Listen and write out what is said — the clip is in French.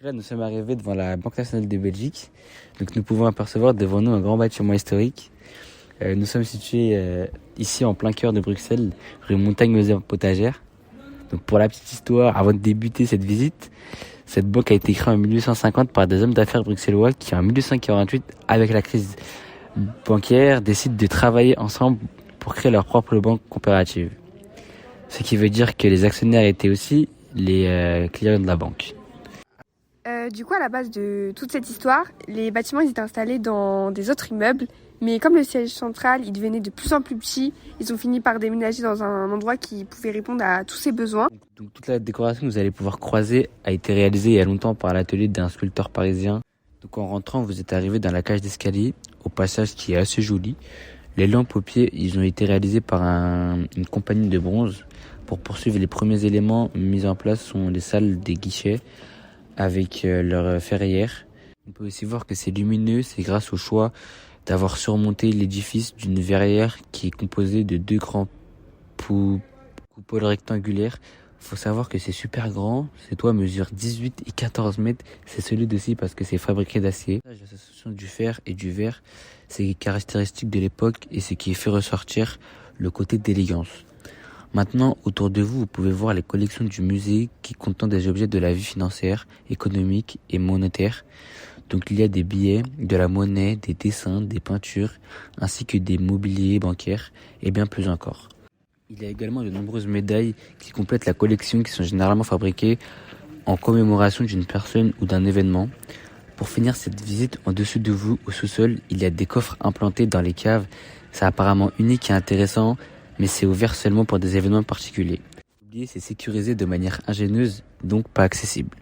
Là, nous sommes arrivés devant la Banque nationale de Belgique. Donc, nous pouvons apercevoir devant nous un grand bâtiment historique. Nous sommes situés ici en plein cœur de Bruxelles, rue Montagne-aux-Potagères. Donc, pour la petite histoire, avant de débuter cette visite, cette banque a été créée en 1850 par des hommes d'affaires bruxellois qui, en 1848, avec la crise bancaire, décident de travailler ensemble pour créer leur propre banque coopérative. Ce qui veut dire que les actionnaires étaient aussi les clients de la banque. Du coup, à la base de toute cette histoire, les bâtiments ils étaient installés dans des autres immeubles, mais comme le siège central il devenait de plus en plus petit, ils ont fini par déménager dans un endroit qui pouvait répondre à tous ces besoins. Donc toute la décoration que vous allez pouvoir croiser a été réalisée il y a longtemps par l'atelier d'un sculpteur parisien. Donc en rentrant, vous êtes arrivé dans la cage d'escalier, au passage qui est assez joli. Les lampes au pied, ils ont été réalisés par une compagnie de bronze. Pour poursuivre, les premiers éléments mis en place sont les salles des guichets avec leur ferrière. On peut aussi voir que c'est lumineux, c'est grâce au choix d'avoir surmonté l'édifice d'une verrière qui est composée de deux grands coupoles rectangulaires. Faut savoir que c'est super grand, ces toits mesurent 18 et 14 mètres, c'est solide aussi parce que c'est fabriqué d'acier. L'association du fer et du verre, c'est caractéristique de l'époque et ce qui fait ressortir le côté d'élégance. Maintenant, autour de vous, vous pouvez voir les collections du musée qui contiennent des objets de la vie financière, économique et monétaire. Donc il y a des billets, de la monnaie, des dessins, des peintures, ainsi que des mobiliers bancaires et bien plus encore. Il y a également de nombreuses médailles qui complètent la collection qui sont généralement fabriquées en commémoration d'une personne ou d'un événement. Pour finir cette visite, en dessous de vous, au sous-sol, il y a des coffres implantés dans les caves. C'est apparemment unique et intéressant, mais c'est ouvert seulement pour des événements particuliers. Oubliez, c'est sécurisé de manière ingénieuse, donc pas accessible.